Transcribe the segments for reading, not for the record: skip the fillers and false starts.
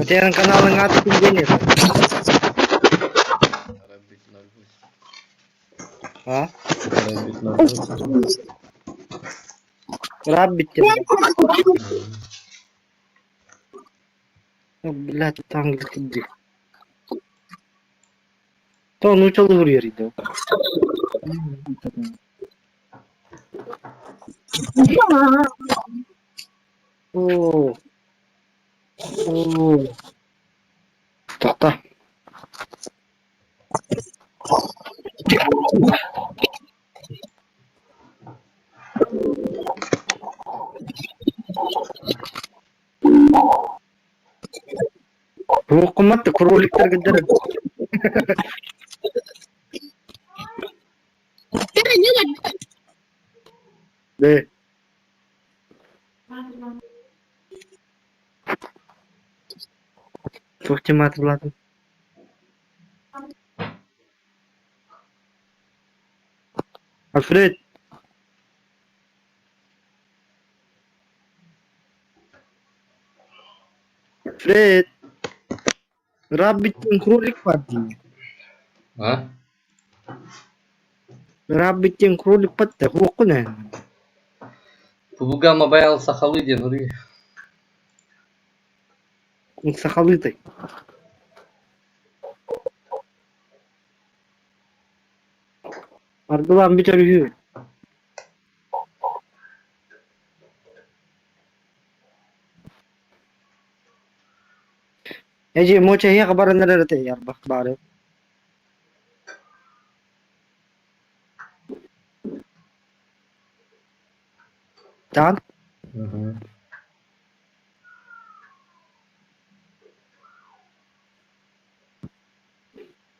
Senin kanalın adı Deniz. Rabbit 08. Ha? Rabbit 08. Rabbit ya. Billahi tanrı kıldı. Ton uçalı vuruyor idi. Oo. Oo. Tahta. Hukumat da kurulikler giderim. Be. Çok cemaat buladım. Alfred. Alfred. Rabbit'in kurulik var diye. Ha? Rabbit'in kurulik patta. Hukuku ne? Bu ama bayağı sakallı diye oraya. Sakalıydı. Arkadan bir tane. Ece mocha ही खबर अंदर रहते हैं यार बस बारे चांद Hı hı.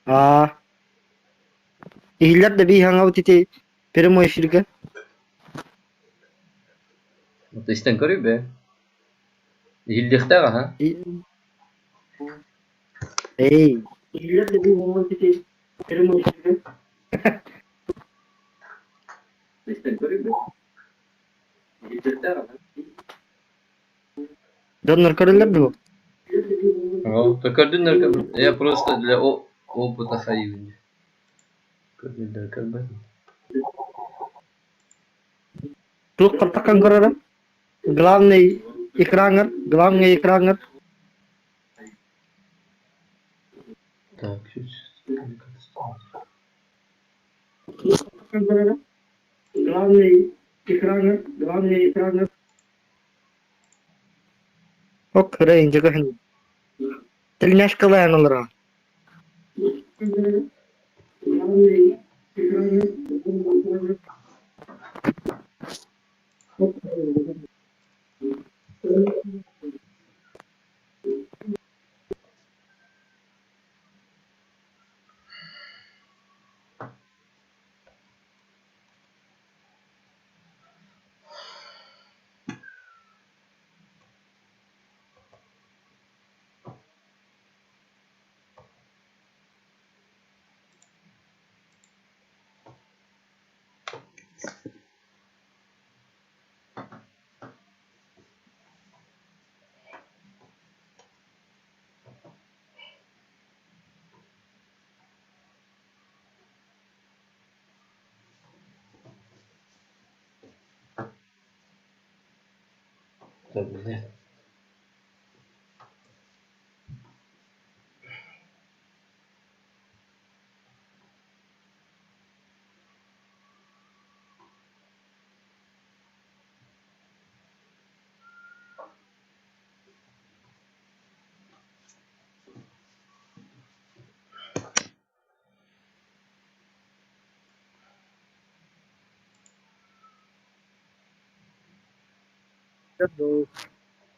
हाँ इहिलत दबी hangout थी फिर मैं şirke Wat is den korrube? Hildigte ha? hey इहिलत दबी hangout थी फिर मैं şirke is den korrube Donlar karılar bu Ja, da kan du när jag просто для опыта ходил. Как бы. tu katakan karara glam ne ikranger Так, чуть. katakan karara glam ne ikranger o kare jagah hin telnash kalayan olara Tabii.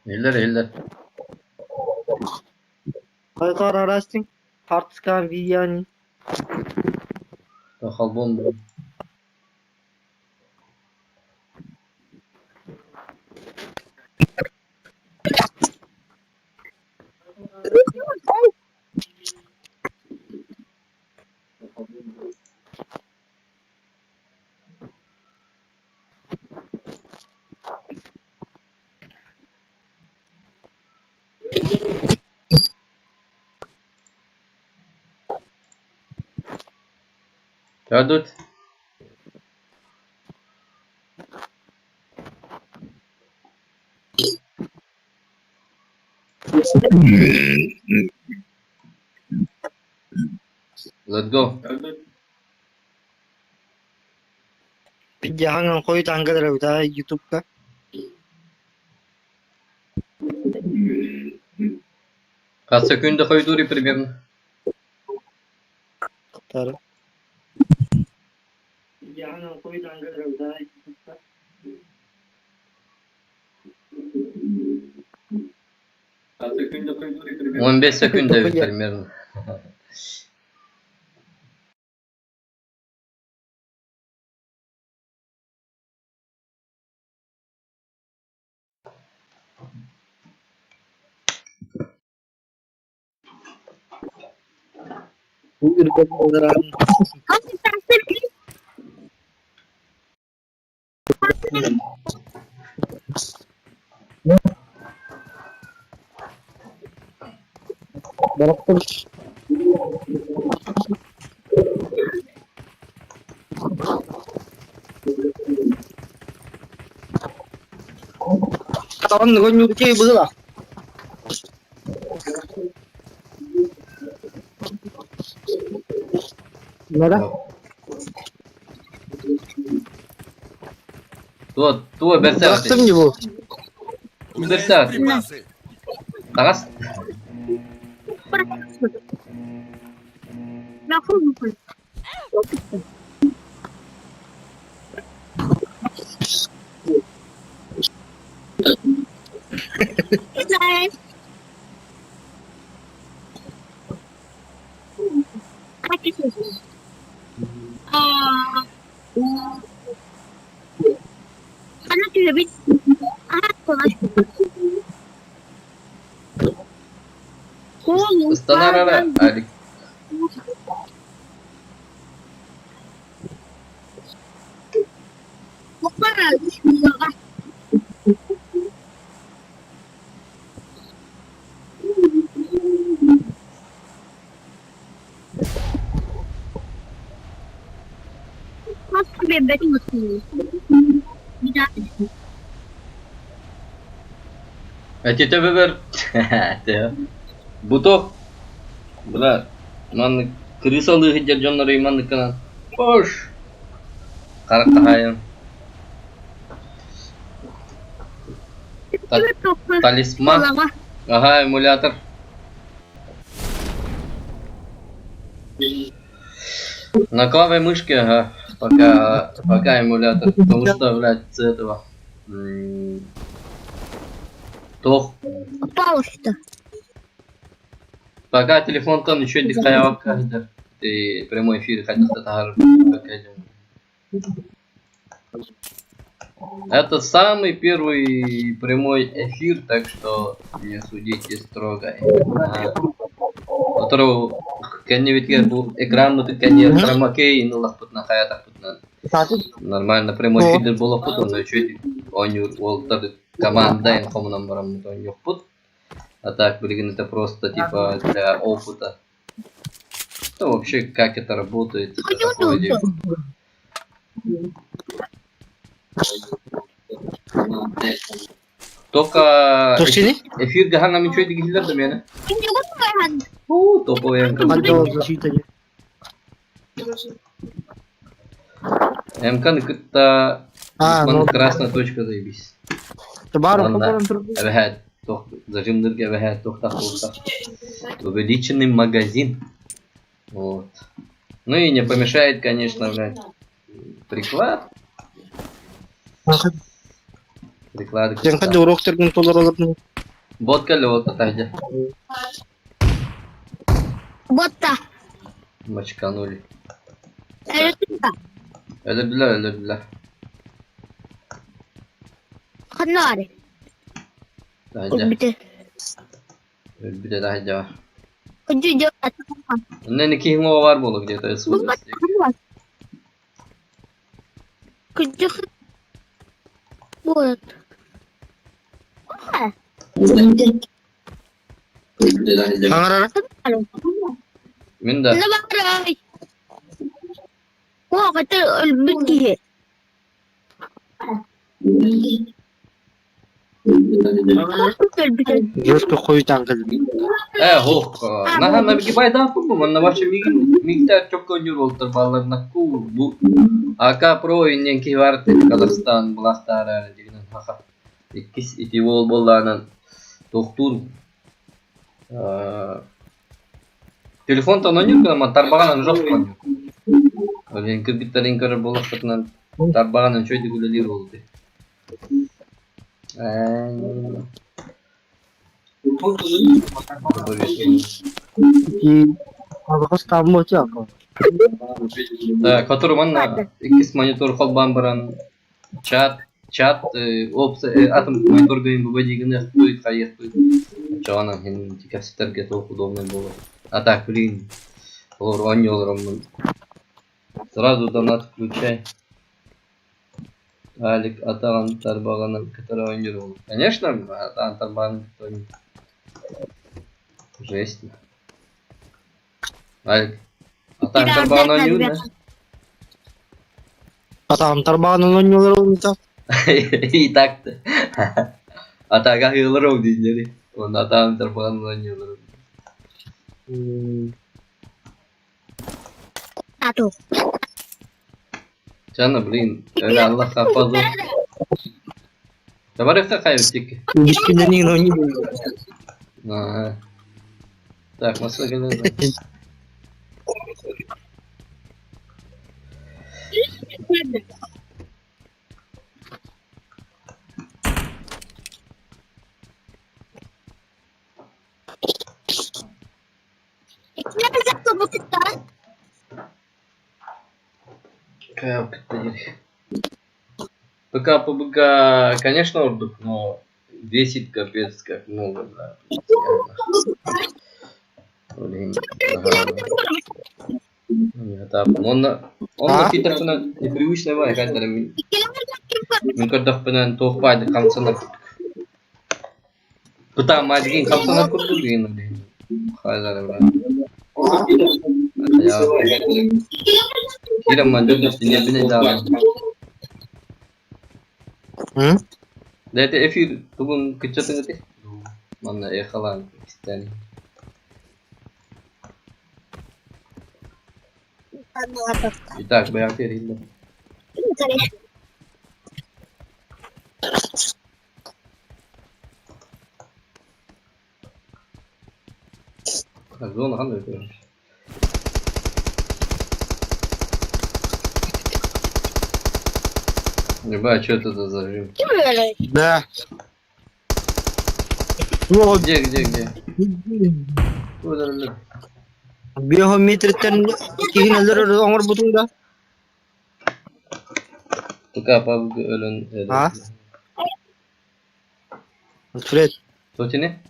Eller. Kaykar araştın Hartskan Viyani Da halbon. Kadut. Let's go. Jangan koy tanggal udah YouTube का Kaç секунды koyduğu примерно? Taruh. Jangan koy tanggal udah YouTube का 15 секунд примерно. Ürkek olarak beratus. Kawan gue nyuci betul lah. Gimana? Tuh bersaat. Bıraktım ya bu. Bersaat. Takas. Karena tidak bisa kelas Stanarara adik. bebek mesti tidak Тетя Вебер. Буток. Бля. Ман крысалы хидер жоннары иман канан. Хош. Карак тахайын. Талисман. Ага, эмулятор. На клаве мышки, ага. Пока эмулятор. Потому что, блядь, с этого. Тох. пожалуйста. Пока телефон там еще не стоял, когда ты прямой эфир хотел статар. Это самый первый прямой эфир, так что не судите строго. Которого конневитер был экран, но ты конец хромакей, ну лахпут на хаятах тут нормально прямой эфир было потом, но еще он Уолтер команда инфом номером то не впут. А так, блин, это просто типа для опыта. Ну вообще как это работает, это такое дело. Только эфир гахан нам ничего не гилер да меня. Топовый МК это красная точка заебись. Эвэхэ зажимдырга эвэхэ тохтах. Увеличенный магазин. Вот. Ну и не помешает, конечно, блядь, приклад. Приклады. Yang kan jorok terkontrol olabilir. Бот колёт отойдя. Бота. Мочканули. Это Эле-бля. Ханари. Отойдя. Эле-бля, отойдя. Куди Не никакого var было где-то из сложности. Куди вот. Hangar Min da. Wah, kata lebih. Жестко хуйтан kızım. Hoh. Nahan bir bayda bu manna başı miktar çok oynuyor oldu ballarına ku bu AK Pro oynayan ki var dedi Kazakhstan Blastar'a degen haka. İkis iti bol bollarının doktor telefondan oynuyor ama tarbağanan жоқ oynuyor. Öyle kırgıtların kırı bolaklarından tarbağanan şöyle gülelir oldu. Қазақстан там өте ақыл. Который манна ikis монитор холбан баран чат атом монитор гейм bu дегенде стоит хайер чана хин тикастерге то удобно было. А так, блин. Олор сразу донат включай. Алик Атан Тарбаганом, который ойнировал. Конечно, Атан Тарбаган жесть. Алик Атан Тарбаган oynuyor. Атам тарбағанын ойnuyorlar olmayacak. İyi taktı. Ataga hıyılır o dilleri. Onu Atağın Tarbagan'la oynuyorlar. Satu. Canım блин, öyle Allah hafazı. Coba deh kayak İlişkilerini oynuyor. Nah. Tak, masuk ke dalam. Kenapa satu bukan? Kayak jadi. Пока, конечно, ордук, но весит капец как много, да. Блин, ага. Он какие-то непривычные вайны, когда мы когда пенен тохпайды камсана. Пытам один камсана курду гейн, блин. Хайзар, блин. Я. Кира манdur не бine dalam. Dede efir bugün kıçatın öte. Manna yakalan isteni. Итак, баян терилdi. Zona kan ötüyormuş. Ебать, что это за зажим? Да. Вот. Где? Куда? Биометритен кейін өлер оңыр бұтыңда. Пока пабг ölün. Ha? Fred. Soçi ne?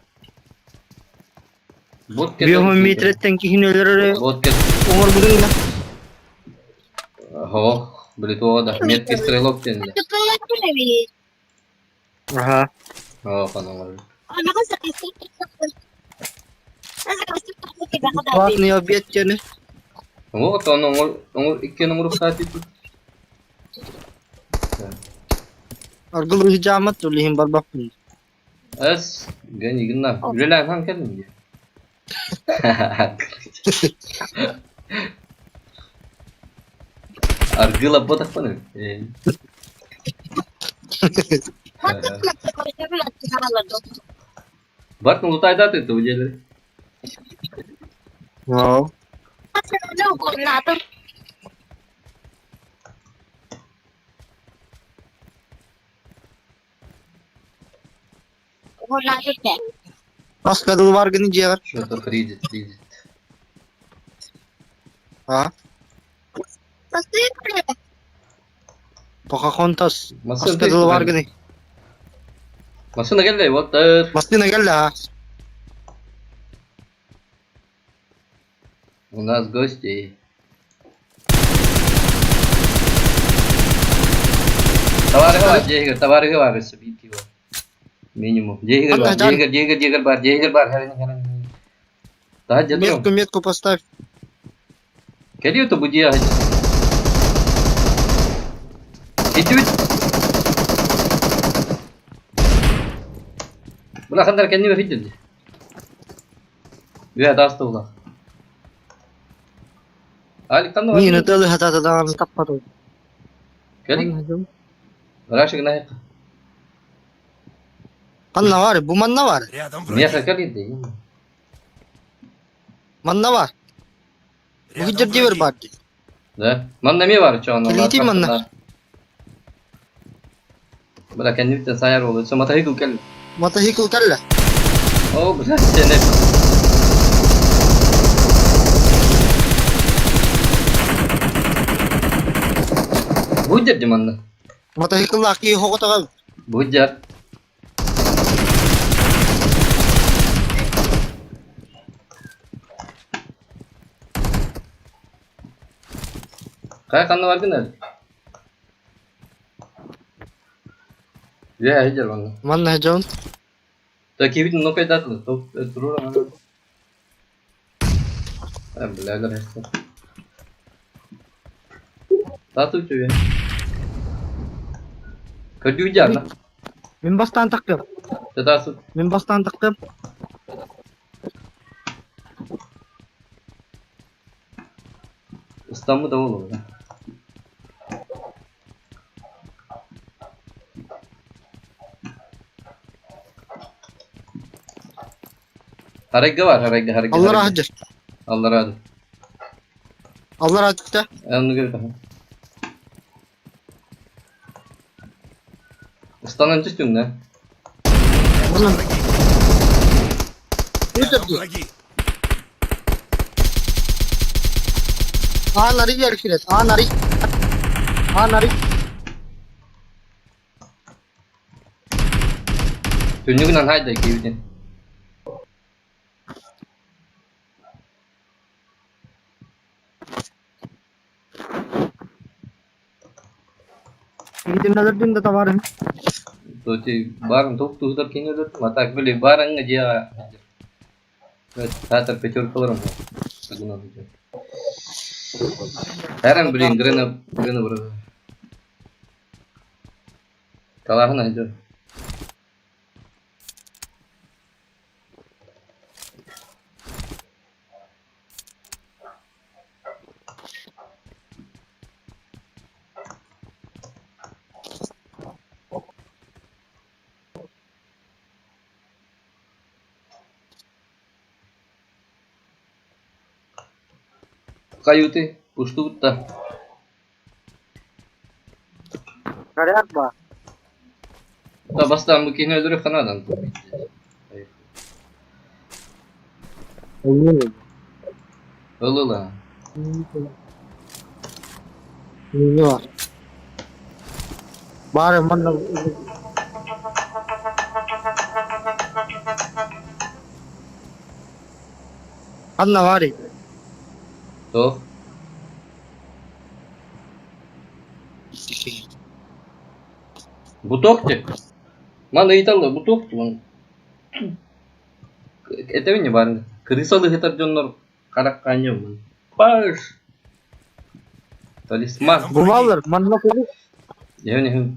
Биометритен кейін өлер Вот оңыр бұтыңда. Ho, beli tuh dah меткий стрелок тенде. Ага. О, панамар. Классный обед тяны. Вот он iki nomor saat itu. Argıl hicamet tuh lihim barbak pun. Es, gani gina. Gülen han kendin dia. Argıl apa tak pun? Bart ngelutai data itu jadi. Wow. Askadıl var gini ciğer. Что-то кризит. Ha? Pocahontas. Askadıl var gini. Masuk nak gel water. Mastina gel ha. У нас гости. Товары говорят, собить его. Минимум. Джейгер бар. Да, Метку поставь. Калию то буди ягать. Bitti bitti. Bırakın kendini ve fidildi. Ya da hasta ulan. Ali kan da var. Ni natal hata tadaan tappat. Kali. Raşık naik. Kan ne var? Bu man ne var? Niye kali değil? Man ne var? Bu gider diyor bari. Da. Man ne mi var şu an? Kiliti man ne? Bırak kendini de sayar olur. Sonra tahi kukal. Mata hikul kalla. Oh berat sene. Bujar di mana? Mata hikul laki ho ko takal. Bujar. Kayak kan var gene. Ya hajar mana? Man ne John? Takibit no kay datlo. To turun ano. Belajar hasta. Satu cuy ya. Kerja hujan lah. Min bastan takkab. Tetasut. Min bastan takkab. İstanbul da olur. Harega var harega. Allah rahmet. Allah razı. Allah rahmet de. Onu gör bakalım. İstanbul'un üstünde. Oğlum. Yeter diyor. Aa nari yer kiret. Aa nari. Aa nari. Tunjukin hayda kibidin. Gidin nazar din da tawarin. To ci barang tuh tak kini tuh mata beli barang aja. Saya terpecur keluar mau. Aku nanti. Heran beli grena berapa? Kalahan aja. Kayu teh, pustu tah. Kare akba. Ta basta mungkin öldürü kanadan tuh. Öldü lah. Ne var? Bari man na. Anna var. Tuh. Butok cek. Mana itu lo butok tuh. Itu ini barang. Krisalı hitar jonlar karak kanyam. Pas. Tadi smart. Bu mallar man na kodu. Ya ne?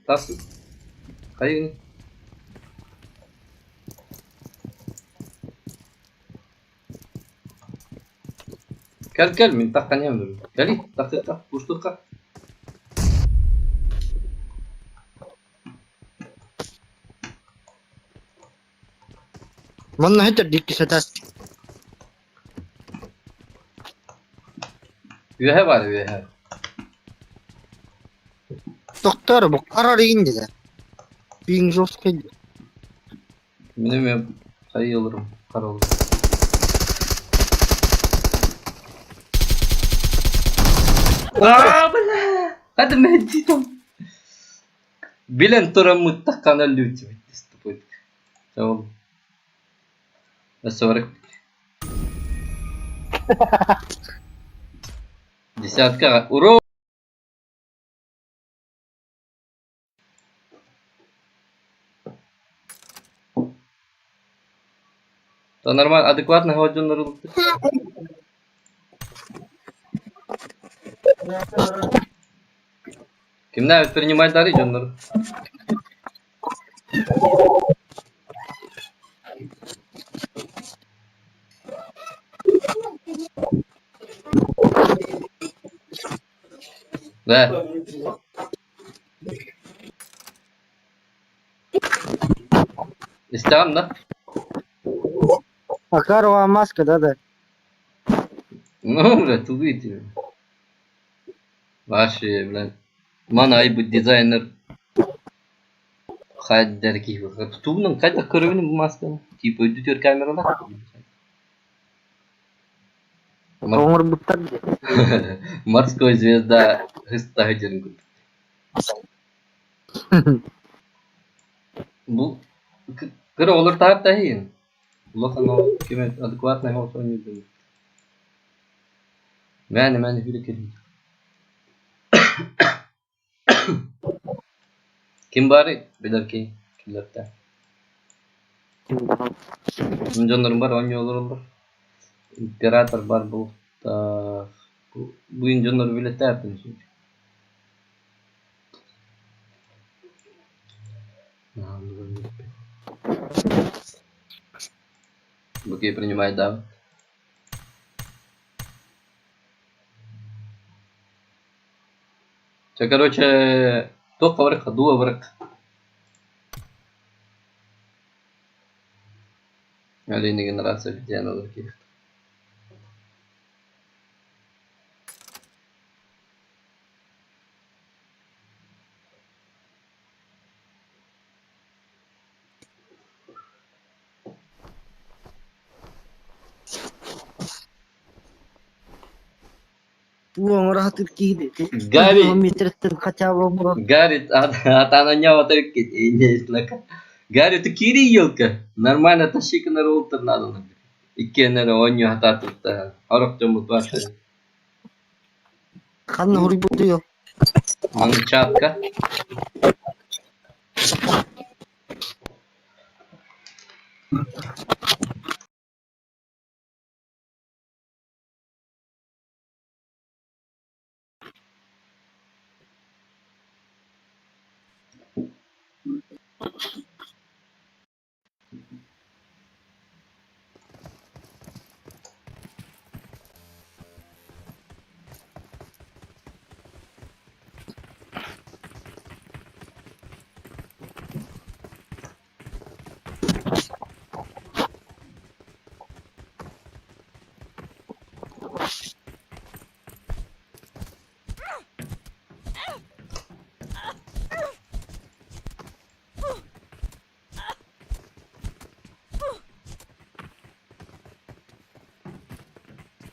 Taksi. Kayu ini. Gel minta kanyam dulu. Kali taksi tak, pustuk kah? Man na hitar dikki satas. Üye var üye. Doktor bu karar indi de. Being jos keldi. Benim sayı olurum. Kar olur. Belah. Hadi meci dong. Bilen tora mutlaka lucu. Stupid. Tamam. Nasıl Десятка. Ура! То нормально, адекватно ходжу рулки. Kim навіть приймає дари, Джоннер. Да. İstem da. Акарова маска, да. Ну, блядь, увидел. Вообще, блядь. Мана айбу дизайнер. Хайд дерки. Тутумның қайта көрігінің бұл масканы. Типа өдітер камералар. Коңыр бұттар. Морской звезда хыстағы жерін көрді. Бұл кірі олар тағып тағиын. Бұл қанау кеме адекватный ғау соң еді. Мәні филі келді. Kim bari? Bilir ki. Kimlerde? Canlarım var, 10 yollar. İmparator var bu. Bu canları birlikte yaptınız. Быки принимает, да. Все, короче, только враг, дуа враг. Алина генерация обезьяна каких-то. Уон раһатып кийди. Гарри. Метрттен хотя бы бро. Гарри, на него только есть лака. Гарри, ты кири елка. Нормально тащи-ка на рултер надо. И кенера он не хататут. Арок тому тваше. Хан хурбутуё. Манчатка.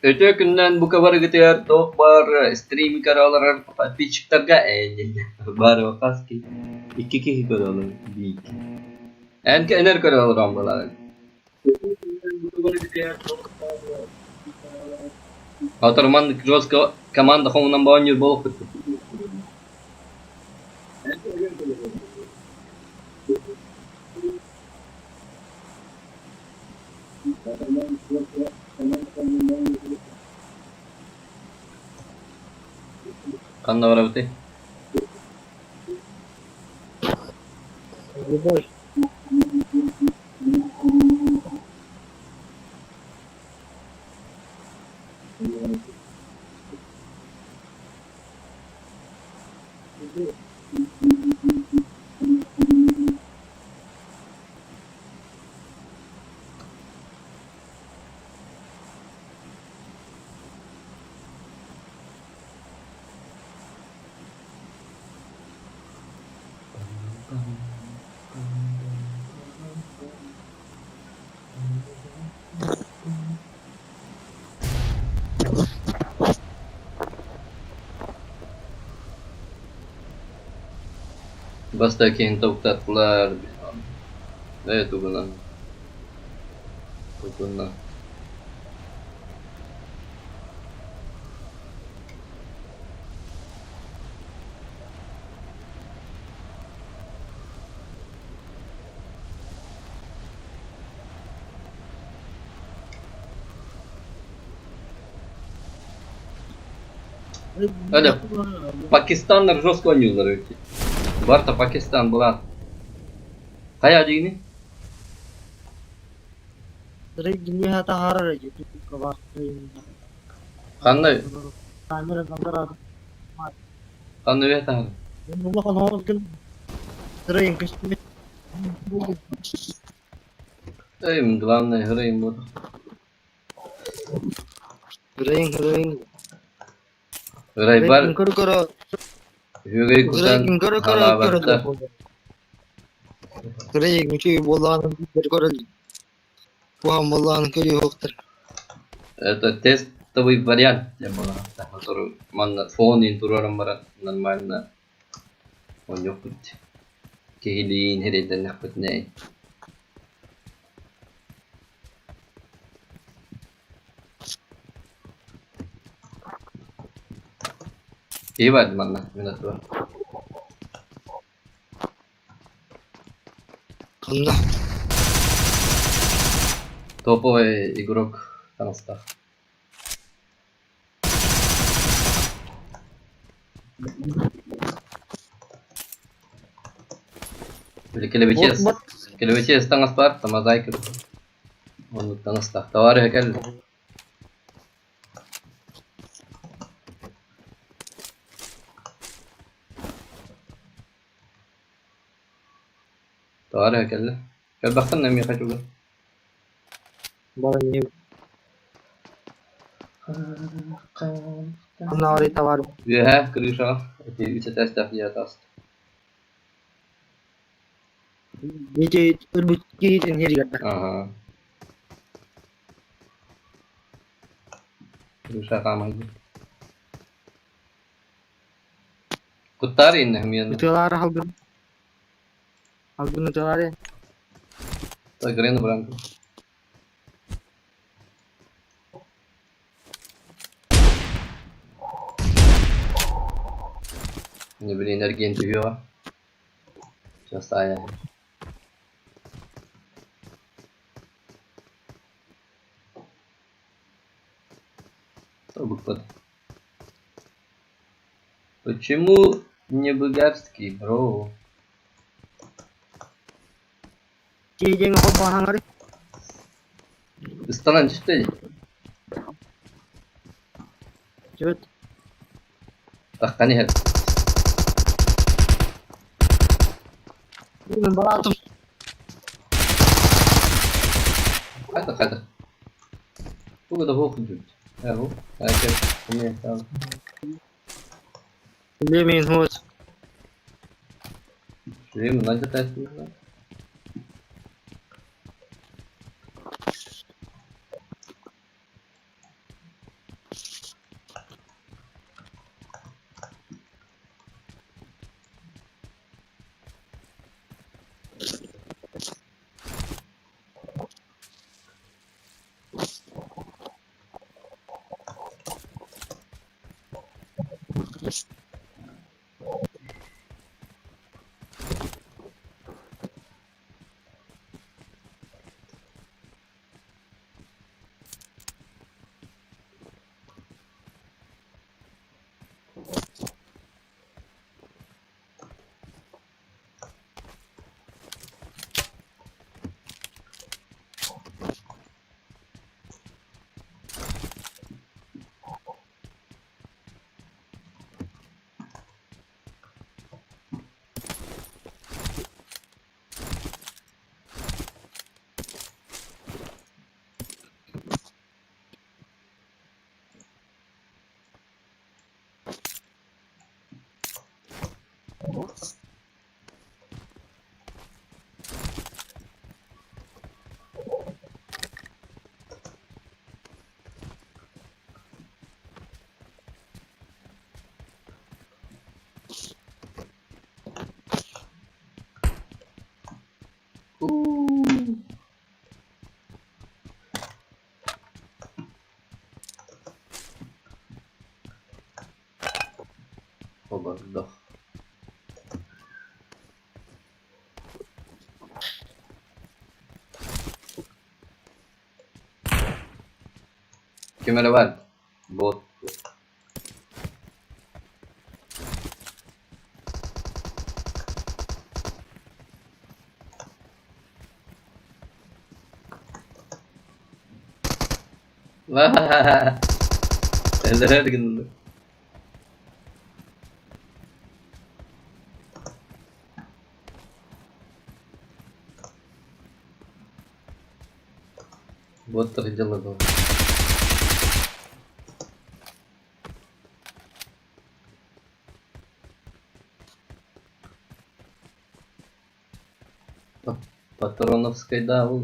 Öte günden bu kadar gidiyor. Tok var. Stream karalar. Pitchiklerga var o kaski. İki karalar. Bir. En kenar karalar ambalar. Otoman cross команда хомунан баанер болуп кетти. Kanna var abi. Basta quem está claro. É tudo não. Tudo não. Öyle Pakistanlar жестко oynuyorlar öyle. Barta Pakistan bulan. Kaya dini? Direkt gini hata harar aja. Kabar. Kanlı, Kamera kamera. kanlı ve tahar. Bunlar kan harus kan. Direkt kesme. Eyim, главное, hırayım bu. Direkt. Hıray var, Karo. hügey kutan Direkt karo. halabatta. Direkt mungkin bolan karo. Wah bolan kiri hokter. Это тестовый вариант для была, который man фоне турарам бара нормально. Он yok bitti. Kehiliğin heriden nakbet ne? İyi vardı bana, minat var. Kanna. Топовый игрок Констах. Или Келевичес таңыз бар, тамазай кіп. Оны таңызтақ. Тауары хекел. Tawari hekelle. Gel baksana ne mi kaçıyor? Bana ini. Kanna hari tawar. Vi har kryscha. Vi ska testa fler tast. Nice örbütki için her yerde. Aha. Kryscha kamaydı. Kutari ne hem yanında. Itular halgun. Halgun itular ya. Ta green branco. Не блин, энергия интервью. Сейчас я. Что Почему не бугарский, бро? Cijeng ako pahang hari. Станан что? Cepet. Так, конечно. Ini 400. Hadi. Bu kadar okuyucu. Ya bu. Herkes bunu yapar. Lemin hos. Şuraya mı? Lanca tersi mi? Oba, doch. Kim är det väl? Båt. Wah. Bener gitu. Bot terjel tuh. Патроновской дал.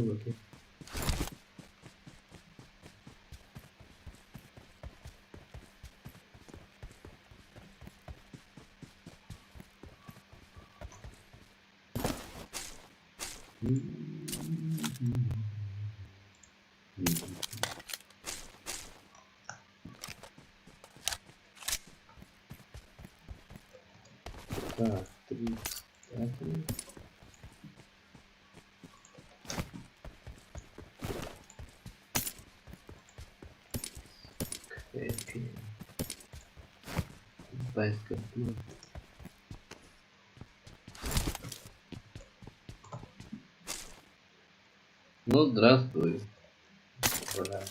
Так, 3. Байскомплект. Ну, здравствуй. Ура.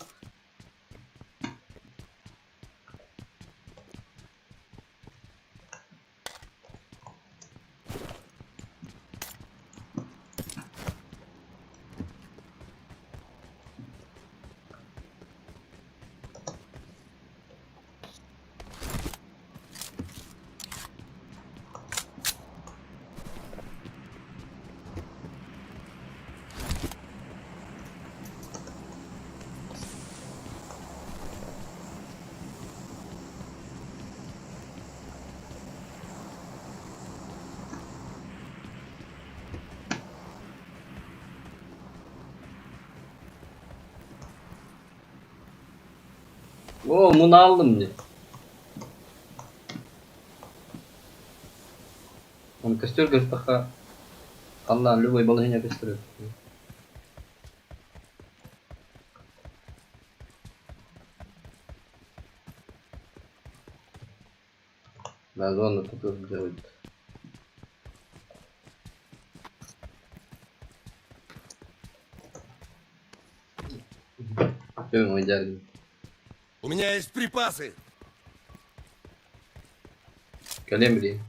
Oo, bunu aldım diye. Он костер, говорит, пока. Allah, любой балыгиня костер. Да, зона тут тоже делает. Все ему идеально. У меня есть припасы. Колембри.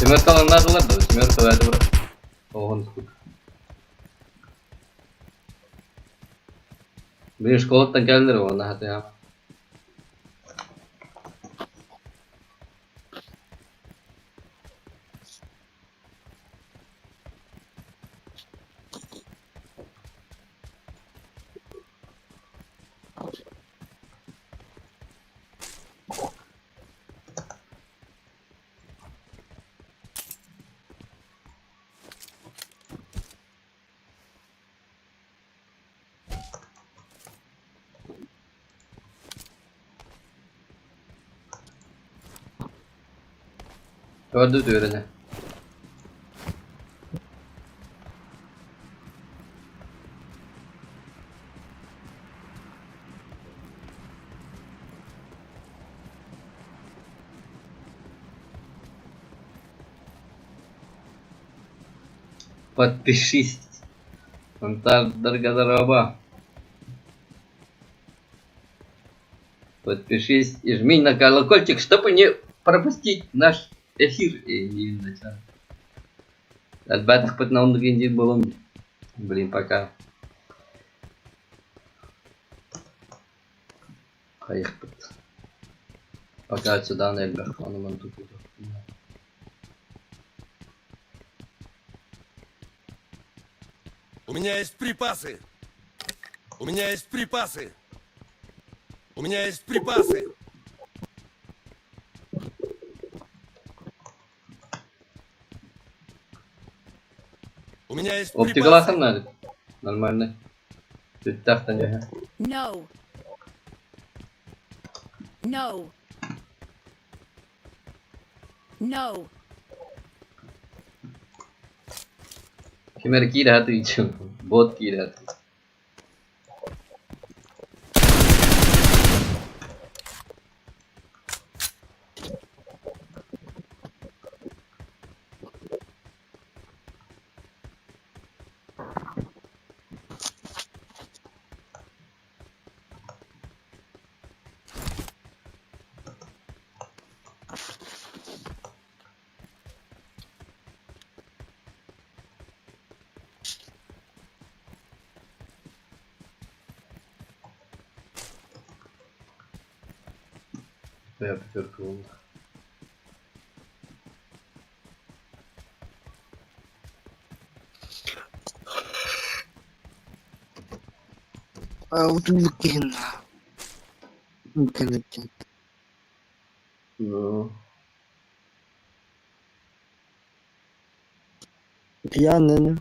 Семеркалар надылар да, семерка verdi bırak. Oğlum sıkıntı. Benim şkolattan geldiler ona hadi ya. Gördü diyor öyle. Подпишись. Антар Даргазараба. Подпишись и жми на колокольчик, чтобы не пропустить наш эфир. И не начать. Отбатых под наунду генди было. Блин, пока. Поехали. Пока отсюда наверх. Он нам тут. У меня есть припасы. У меня есть припасы. У меня есть припасы. У меня есть Оптикал припасы. надо. Нормально. Тут так-то не. No. No. No. Kemer ki रहते ही बहुत की रहते. Я поперкнул. Вот блин. Блин. Ну, Пьяный.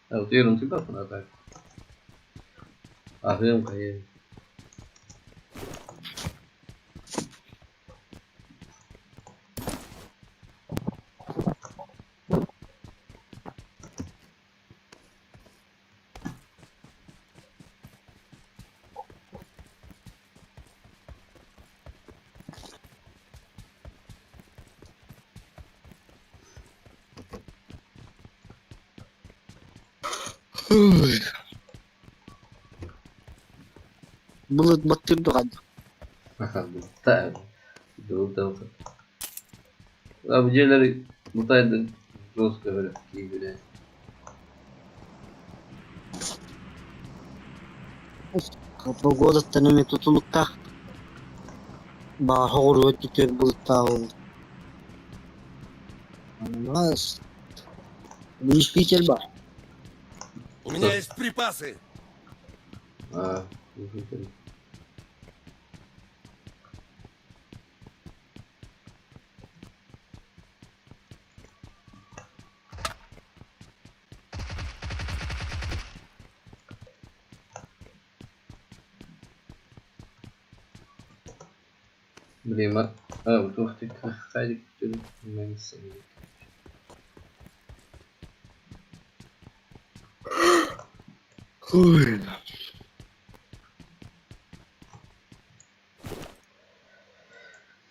а ты ерунду как она так? А ты кайı. Bulut batırdı hadi. Tabii. Doğru. Ya bu şeyleri mutaydı. Roska böyle iyi bile. Pогода станет tutulukta. Bahar ötütür bulutta oldu. Anlamaz. Bir iş bir var. У меня есть припасы. А, слушай. Блин, вот ух ты, Хайдик, Мэнсон. Ой.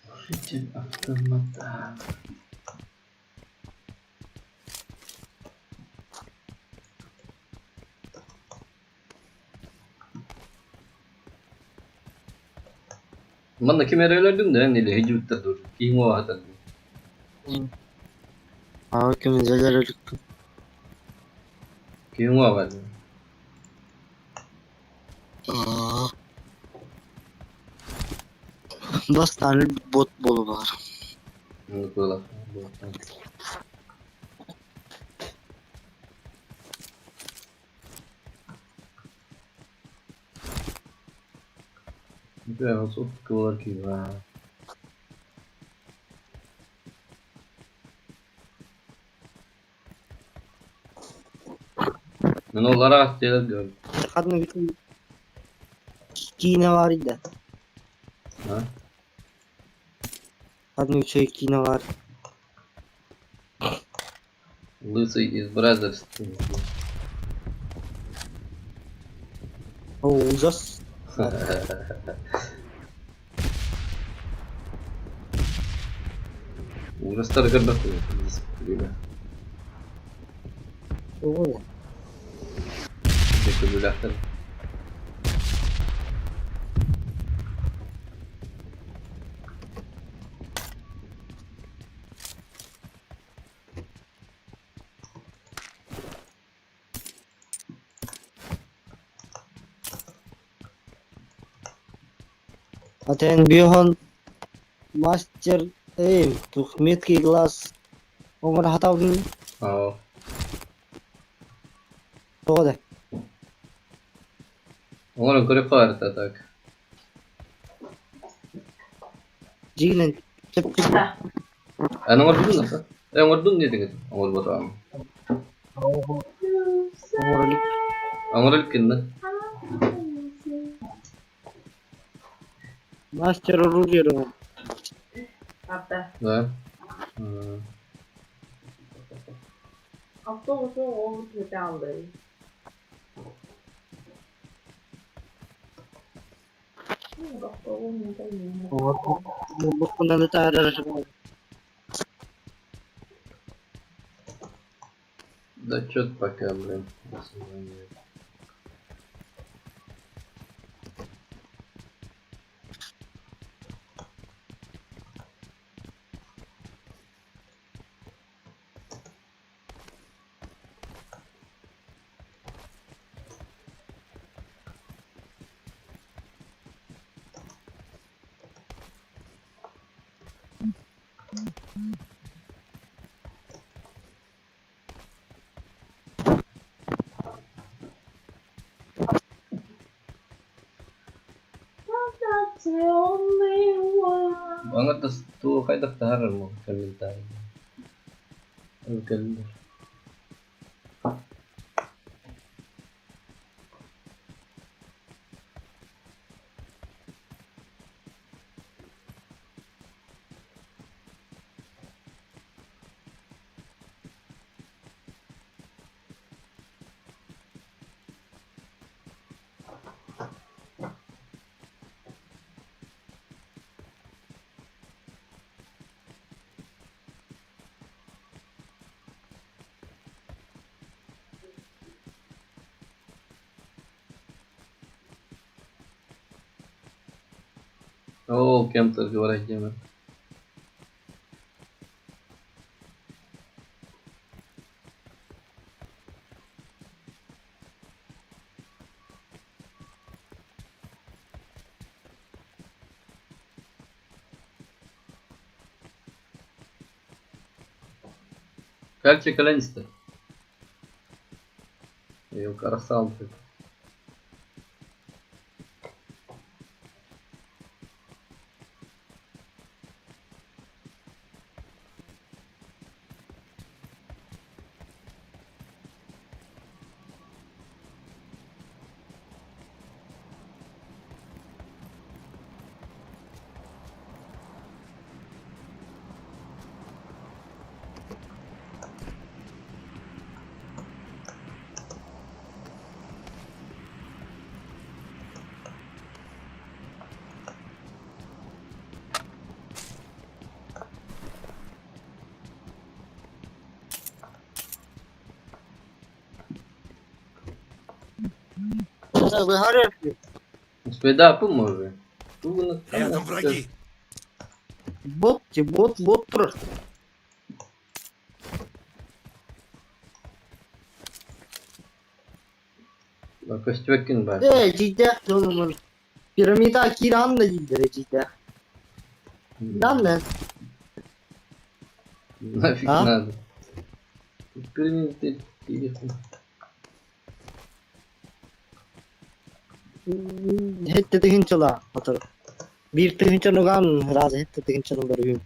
Слушайте, автомата. Mana kamera öldüm de neyle hicivde dur. Kim o adam? Hakim zeler öldük. Kim o adam? Aa. Bas tane bot bolu var. Ne kola? Ben nasıl kola ki var? Ben olarak değil gördüm. Kadın bütün iğne var idi. Ha? Kadın üçe iğne var. Лысый из Brothers. O ужас. Ужастар горбаку. O. Peki böyle aktarım. Zaten Bihon Master Tuhmetki Glass Omar Hatav'ın Aa. doğru. Onların göre farklı tak. Jilen tep tep. Nomor dulu nggak? Nomor dulu nih tinggal. Nomor berapa? Omar Nomor kinda. Master Rugero. Nah. автобус 어떻게 안 돼? автобус не 돼. Бо надо даже. Да чё ты пока, блин. До свидания. That's the only one. Banget tuh kayak daftar mau komentarin. Kalender. О, кем-то говорить, Дима. Как тебе колонисты? Ее красал ты. Вигорів. Господи, да, поможе. Тут у нас Рядом враги. Бот просто. Костюкин бар. Cidden oğlum. Piramida kiran da değildir cidden. Lan ne? Нафиг А? надо. Прими ты телефон. Hette de hinçala atar. Bir de hinçala gan raz hette de hinçala bari.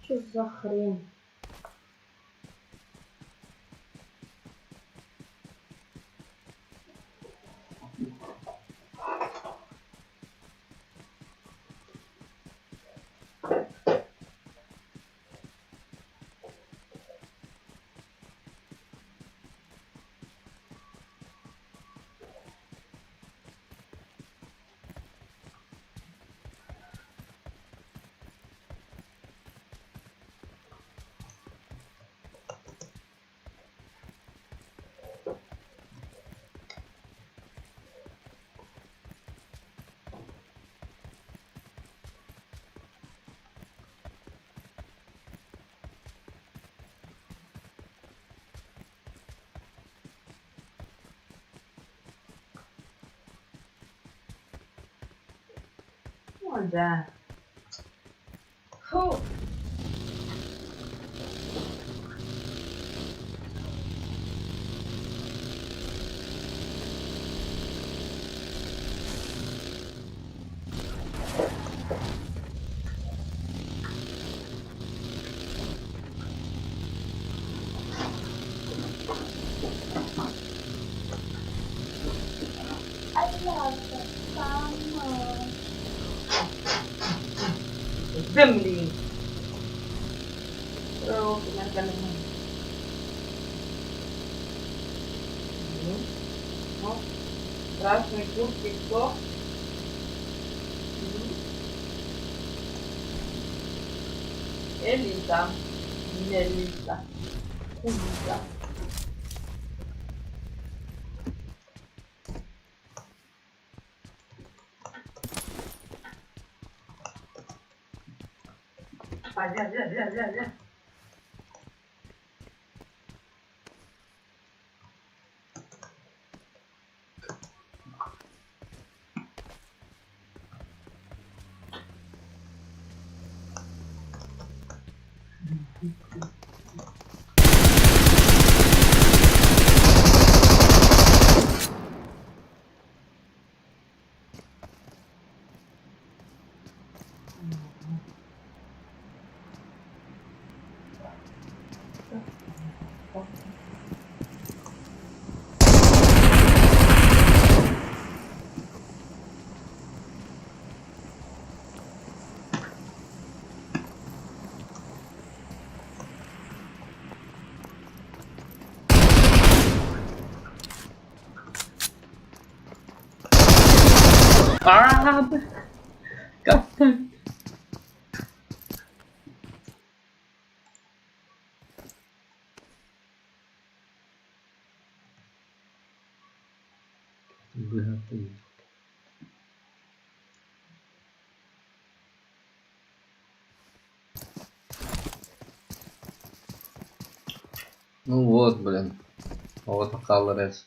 Что за хрень? Да. Фу. Землі. Трохи на каналі. Ну, страшний куртки хто? Еліта. Не Літа. Еліта. Как так? Виготовить. Ну вот, блин. Вот Халрес.